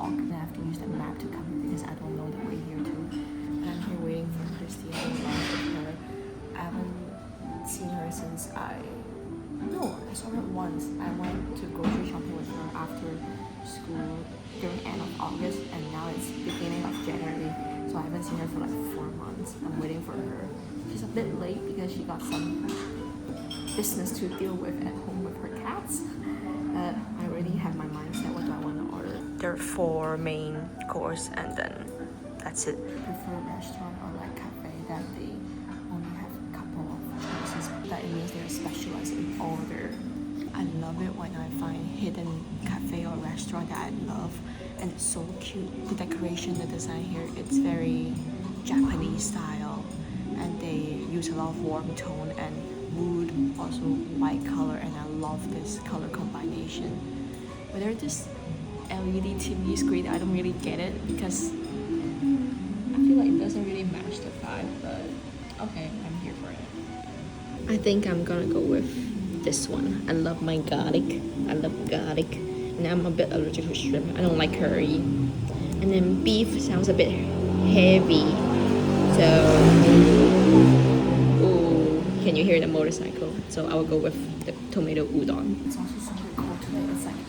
walk, and I have to use the map to come because I don't know the way here too. And I'm here waiting for Christy and I'm with her. I haven't seen her since I saw her once. I went to grocery shopping with her after school during end of August, and now it's beginning of January, so I haven't seen her for like 4 months. I'm waiting for her. She's a bit late because she got some business to deal with at home with her cats. I already have my mindset what do I want to order. There are 4 main course and then that's it. I prefer restaurant or like cafe that they only have a couple of choices. That it means they're specialized in order. I love it when I find hidden cafe or restaurant that I love, and it's so cute. The decoration, the design here, it's very Japanese style, and they use a lot of warm tone and wood, also white color, and I love this color combination. Whether this LED TV screen, I don't really get it because I feel like it doesn't really match the vibe, but okay, I'm here for it. I think I'm gonna go with this one. I love my garlic. I love garlic. And I'm a bit allergic to shrimp. I don't like curry. And then beef sounds a bit heavy. So, ooh, can you hear the motorcycle? So I will go with the tomato udon. It's also super cold today. It's like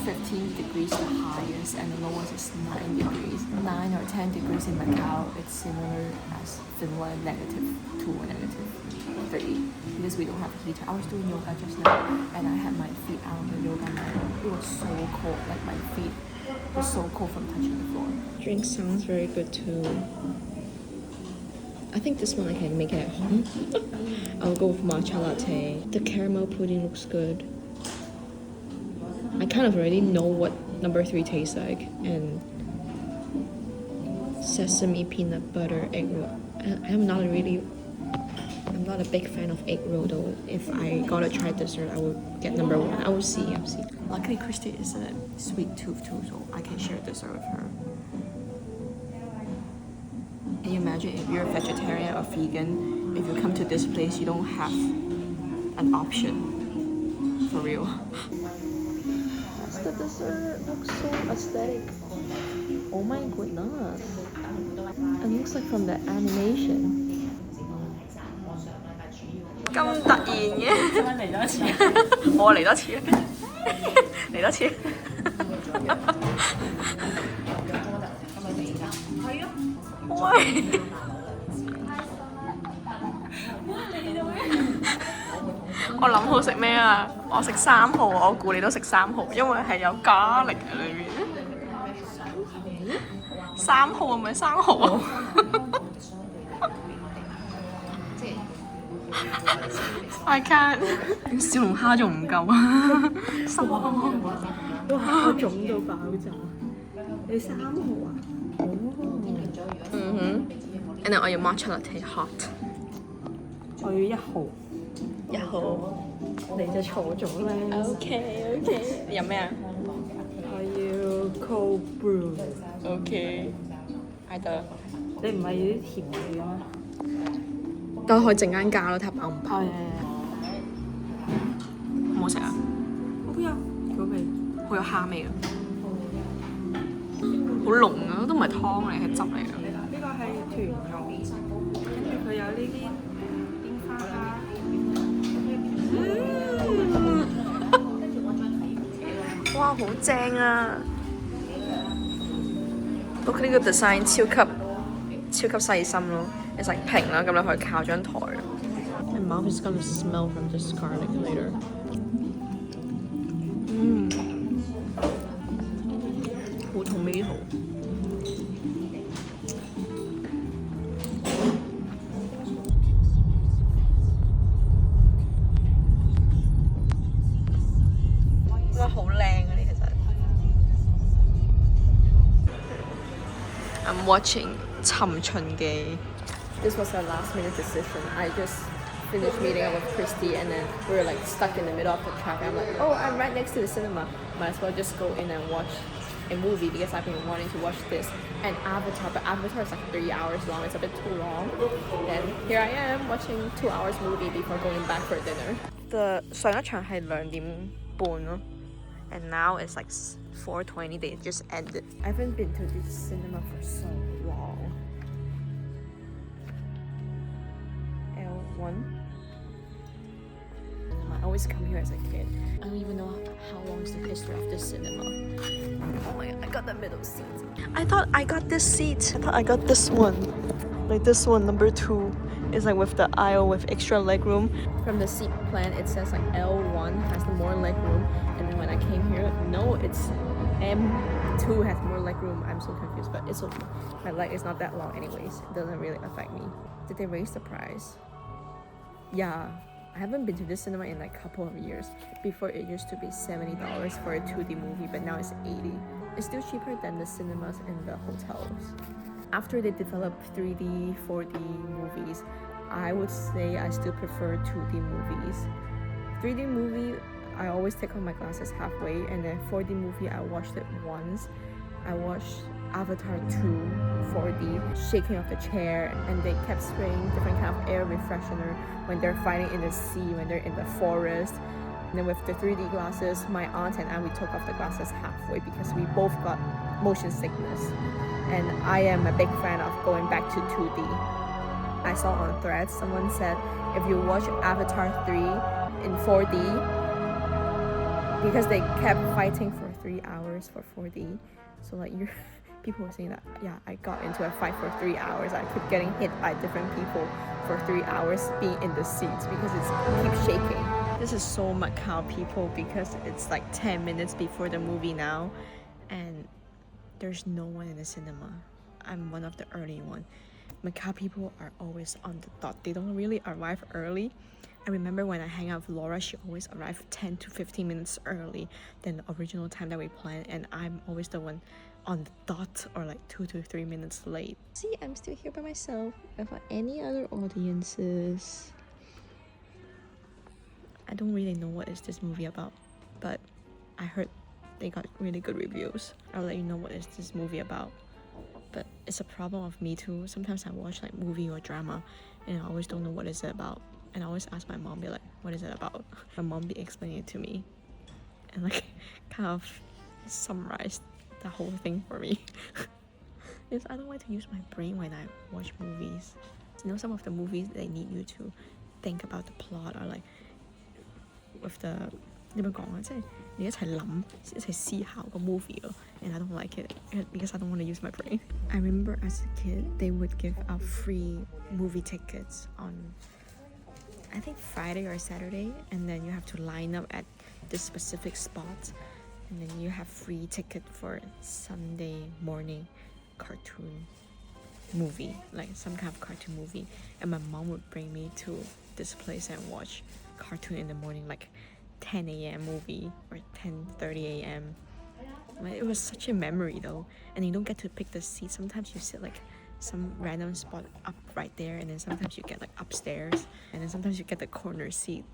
15 degrees the highest and the lowest is 9 degrees. 9 or 10 degrees in Macau. It's similar as Finland, -2 or -3. Because we don't have a heater. I was doing yoga just now and I had my feet out on the yoga mat. It was so cold, like my feet were so cold from touching the floor. Drink sounds very good too. I think this one I can make it at home. I'll go with matcha latte. The caramel pudding looks good. I kind of already know what number 3 tastes like, and sesame peanut butter egg roll. I'm not a big fan of egg roll though. If I gotta try dessert, I would get number 1. I will see. Luckily, Christy is a sweet tooth too, so I can share dessert with her. Can you imagine if you're a vegetarian or vegan, if you come to this place, you don't have an option. For real. The dessert looks so aesthetic. Oh my goodness. It looks like from the animation. 咁突然嘅，嚟多次，我嚟多次，嚟多次。喂！我諗好食咩啊？我食3號，我估你都食3號，因為係有咖喱喺裏面。3號係咪3號啊？I can't， 小龍蝦仲唔夠啊！3號，哇！我腫到爆炸！你3號啊？And then 我要 matcha latte hot。我要1號。1號。你就錯咗咧。OK。你飲咩啊？我要 cold brew。OK。嗌得。你唔係要啲甜味嘅咩？都可以陣間加咯，睇下飽唔飽。好唔好食啊？好有嗰味，好有蝦味啊！好濃啊，都唔係湯嚟，係汁嚟㗎。呢個係豚肉，跟住佢有呢啲櫻花蝦。哇，好正啊！Look 呢個 design 超級細心咯。It's like 平啦，咁你可以靠張台。My mouth is gonna smell from this garlic later. 好tomato。哇，好靚啊！呢其實。I'm watching 尋秦記。This was our last minute decision. I just finished meeting up with Christy and then we were like stuck in the middle of the traffic. I'm like, oh, I'm right next to the cinema. Might as well just go in and watch a movie because I've been wanting to watch this and Avatar, but Avatar is like 3 hours long. It's a bit too long. And here I am watching 2 hours movie before going back for dinner. 上一場係2點半咯，and now it's like 4:20 they just ended. I haven't been to this cinema for so long. L1. I always come here as a kid. I don't even know how long is the history of this cinema. Oh my god, I got the middle seat. I thought I got this seat. I thought I got this one. Like this one, number 2. It's like with the aisle with extra leg room. From the seat plan, it says like L1 has the more leg room, and then when I came here, no, it's M2 has more leg room. I'm so confused, but it's okay. My leg is not that long anyways. It doesn't really affect me. Did they raise the price? Yeah. I haven't been to this cinema in like a couple of years. Before it used to be $70 for a 2D movie, but now it's $80. It's still cheaper than the cinemas in the hotels. After they developed 3D, 4D movies, I would say I still prefer 2D movies. 3D movie, I always take off my glasses halfway, and then 4D movie, I watched it once. I watched Avatar 2 4D, shaking off the chair, and they kept spraying different kind of air refreshener when they're fighting in the sea, when they're in the forest. And then with the 3D glasses, my aunt and I, we took off the glasses halfway because we both got motion sickness. And I am a big fan of going back to 2D. I saw on Threads, someone said, if you watch Avatar 3 in 4D, because they kept fighting for 3 hours for 4D, so like people were saying that, yeah, I got into a fight for 3 hours. I keep getting hit by different people for 3 hours being in the seats because it keeps shaking. This is so Macau people because it's like 10 minutes before the movie now, and there's no one in the cinema. I'm one of the early one. Macau people are always on the dot. They don't really arrive early. I remember when I hang out with Laura, she always arrived 10 to 15 minutes early than the original time that we planned, and I'm always the one on the dot or like 2 to 3 minutes late. See, I'm still here by myself without any other audiences. I don't really know what is this movie about, but I heard they got really good reviews. I'll let you know what is this movie about. But it's a problem of me too. Sometimes I watch like movie or drama and I always don't know what is it about. And I always ask my mom, be like, what is it about? My mom be explaining it to me and like kind of summarize the whole thing for me. Because I don't like to use my brain when I watch movies. You know, some of the movies, they need you to think about the plot or like with the 點樣講啊？即係你一齊諗，一齊思考個 movie 咯。And I don't like it because I don't want to use my brain. I remember as a kid, they would give out free movie tickets on, I think Friday or Saturday, and then you have to line up at this specific spot, and then you have free ticket for Sunday morning cartoon movie, like some kind of cartoon movie. And my mom would bring me to this place and watch cartoon in the morning, like 10 a.m. movie or 10:30 a.m. Like, it was such a memory though, and you don't get to pick the seat. Sometimes you sit like some random spot up right there, and then sometimes you get like upstairs, and then sometimes you get the corner seat.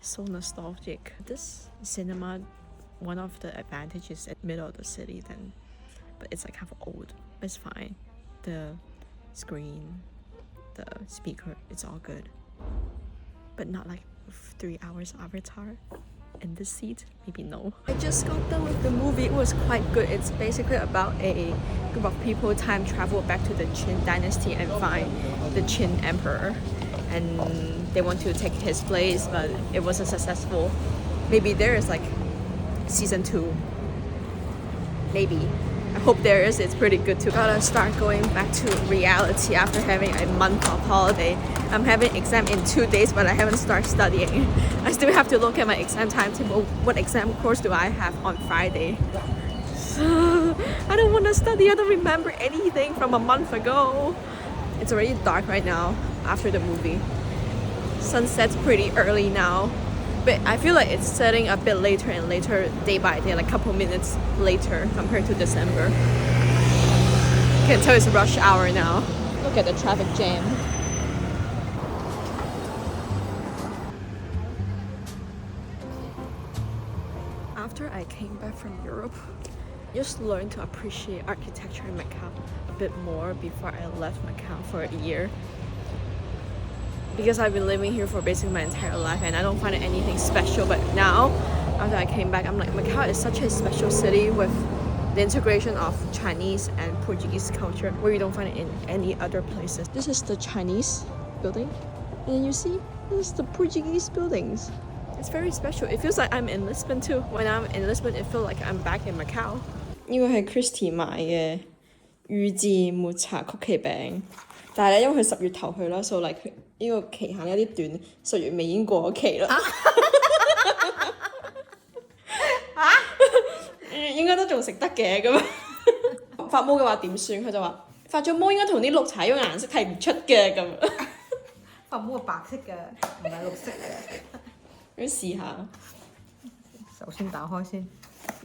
So nostalgic. This cinema, one of the advantages at middle of the city then, but it's like half old, but it's fine. The screen, the speaker, it's all good, but not like 3 hours Avatar in this seat. Maybe no. I just got done with the movie. It was quite good. It's basically about a group of people time travel back to the Qin dynasty and find the Qin emperor, and they want to take his place, but it wasn't successful. Maybe there is like season 2. Maybe. I hope there is. It's pretty good too. Gotta start going back to reality after having a month of holiday. I'm having exam in 2 days, but I haven't started studying. I still have to look at my exam timetable. What exam course do I have on Friday? I don't want to study. I don't remember anything from a month ago. It's already dark right now after the movie. Sunset's pretty early now, but I feel like it's setting a bit later and later day by day, like a couple minutes later compared to December. You can tell it's rush hour now. Look at the traffic jam. After I came back from Europe, I just learned to appreciate architecture in Macau a bit more before I left Macau for a year. Because I've been living here for basically my entire life and I don't find it anything special, but now After I came back, I'm like, Macau is such a special city with the integration of Chinese and Portuguese culture where you don't find it in any other places. This is the Chinese building, and then you see this is the Portuguese buildings. It's very special. It feels like I'm in Lisbon too. When I'm in Lisbon, it feels like I'm back in Macau. 呢個係 Christy 買嘅預製抹茶曲奇餅，但係咧因為佢10月頭去啦，所以佢呢個期限有啲短，10月尾已經過咗期啦。應該都仲食得嘅咁。發毛嘅話點算？佢就話發咗毛應該同啲綠茶呢個顏色睇唔出嘅咁。發毛係白色嘅，唔係綠色嘅。咁試下。首先打開先。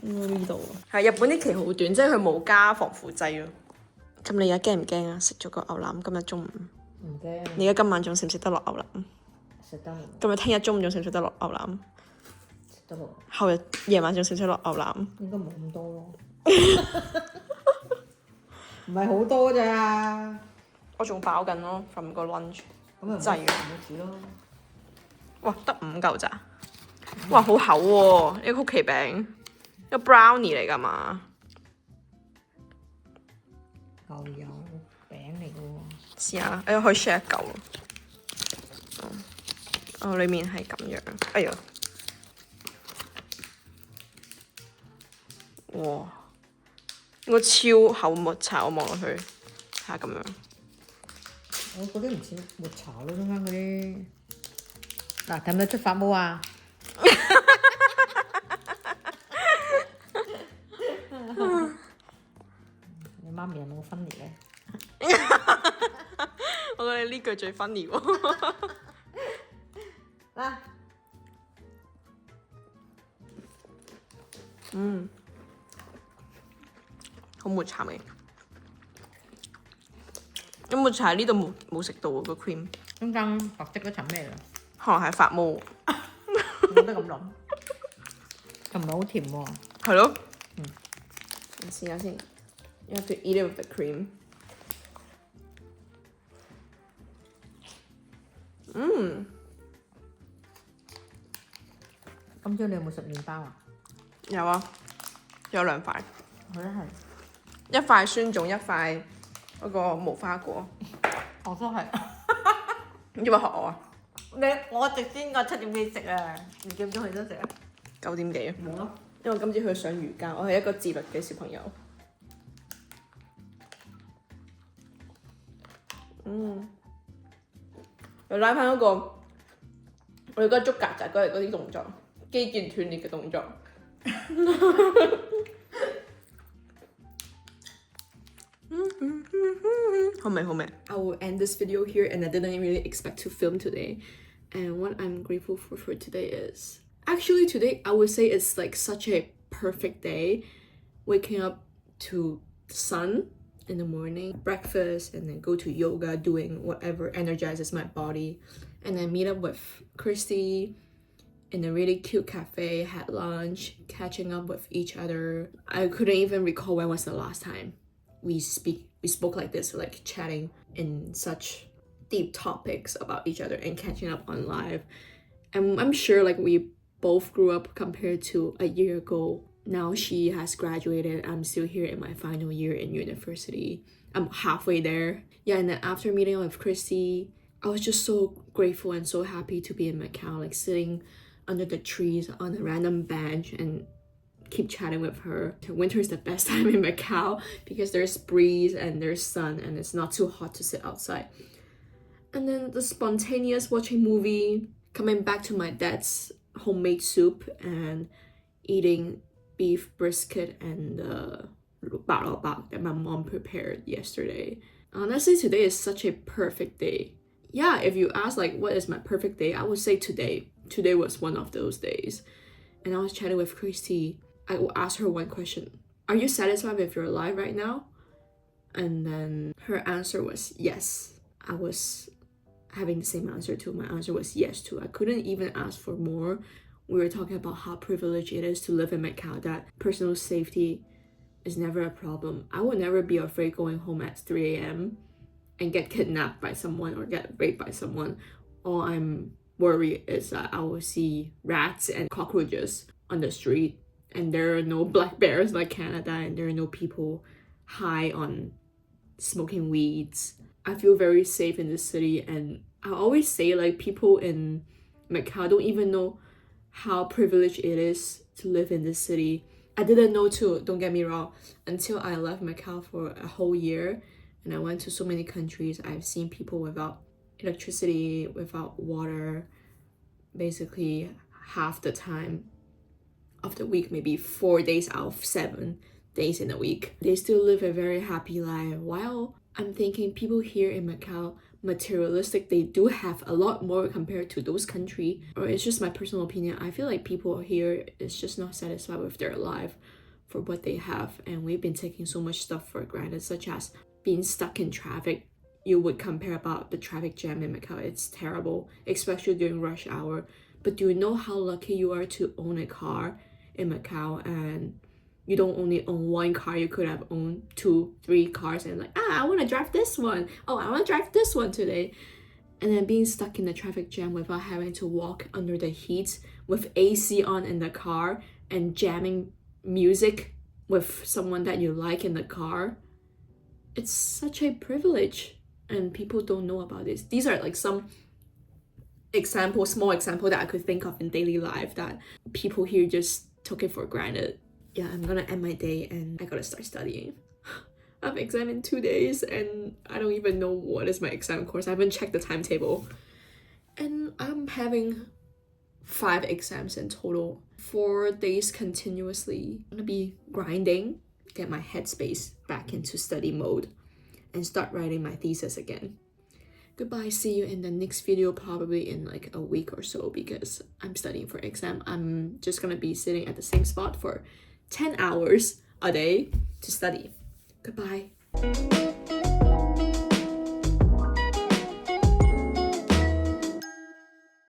呢度係日本啲期好短，即係佢冇加防腐劑咯。咁你而家驚唔驚啊？食咗個牛腩今日中午。唔驚。你而家今晚仲食唔食得落牛腩？食得。今日聽日中午仲食唔食得落牛腩？食得落。後日夜晚仲食唔食落牛腩？應該冇咁多咯。唔係好多咋。我仲飽緊咯 ，from 個 lunch。咁咪滯唔好煮咯。哇，得5嚿咋？哇，好厚喎！呢個曲奇餅，一個 brownie 嚟㗎嘛？牛油餅嚟㗎喎。試下啦，可以 share 一嚿。哦，裡面係咁樣。哎呀！哇！呢個超厚抹茶，我望落去，睇下咁樣。我嗰啲唔似抹茶咯，中間嗰啲。嗱，睇唔睇出發毛啊？你媽咪有冇分裂咧？我覺得你呢句最 funny 喎。嗱，好抹茶味。咁抹茶呢度冇食到喎個 cream。中間白色嗰層咩㗎？可能係發毛。冇得咁諗。又唔係好甜喎。係咯。我試下先。You have to eat it with the cream. 今朝你有冇食麵包啊？有啊，有2塊。我都係。一塊酸種，一塊嗰個無花果。我都係。你做乜學我啊？我直先個7點幾食啊，你幾點鐘去得食啊？9點幾。冇咯。因為今朝去上瑜伽，我係一個自律嘅小朋友。又拉翻嗰個我哋嗰捉曱甴嗰啲動作，肌腱斷裂嘅動作。好味好味。I will end this video here, and I didn't really expect to film today. And what I'm grateful for today is actually today I would say it's like such a perfect day. Waking up to the sun in the morning, breakfast, and then go to yoga, doing whatever energizes my body, and then meet up with Christy in a really cute cafe, had lunch, catching up with each other. I couldn't even recall when was the last time we spoke like this, like chatting in such deep topics about each other and catching up on live. And I'm sure like we both grew up compared to a year ago. Now she has graduated. I'm still here in my final year in university. I'm halfway there. Yeah, and then after meeting up with Christy, I was just so grateful and so happy to be in Macau, like sitting under the trees on a random bench and keep chatting with her. Winter is the best time in Macau because there's breeze and there's sun and it's not too hot to sit outside. And then the spontaneous watching movie, coming back to my dad's homemade soup and eating beef brisket and bak that my mom prepared yesterday. Honestly, today is such a perfect day. Yeah, if you ask like what is my perfect day, I would say today. Today was one of those days. And I was chatting with Christy. I will ask her one question. Are you satisfied with your life right now? And then her answer was yes. I was having the same answer too. My answer was yes too. I couldn't even ask for more. We were talking about how privileged it is to live in Macau, that personal safety is never a problem. I would never be afraid going home at 3 a.m. and get kidnapped by someone or get raped by someone. All I'm worried is that I will see rats and cockroaches on the street, and there are no black bears like Canada, and there are no people high on smoking weeds. I feel very safe in this city, and I always say like people in Macau don't even know how privileged it is to live in this city. I didn't know too, don't get me wrong, until I left Macau for a whole year and I went to so many countries. I've seen people without electricity, without water, basically half the time of the week, maybe 4 days out of 7 days in a week. They still live a very happy life, while I'm thinking people here in Macau, materialistic, they do have a lot more compared to those countries. Or it's just my personal opinion, I feel like people here is just not satisfied with their life for what they have, and we've been taking so much stuff for granted, such as being stuck in traffic. You would compare about the traffic jam in Macau, it's terrible, especially during rush hour. But do you know how lucky you are to own a car in Macau, and you don't only own one car, you could have owned 2-3 cars, and like, I want to drive this one. Oh, I want to drive this one today. And then being stuck in the traffic jam without having to walk under the heat with AC on in the car and jamming music with someone that you like in the car. It's such a privilege, and people don't know about this. These are like some small example that I could think of in daily life that people here just took it for granted. Yeah, I'm gonna end my day and I gotta start studying. I have exam in 2 days and I don't even know what is my exam course. I haven't checked the timetable. And I'm having 5 exams in total. 4 days continuously. I'm gonna be grinding, get my headspace back into study mode, and start writing my thesis again. Goodbye, see you in the next video, probably in like a week or so, because I'm studying for exam. I'm just gonna be sitting at the same spot for 10 hours a day to study. Goodbye.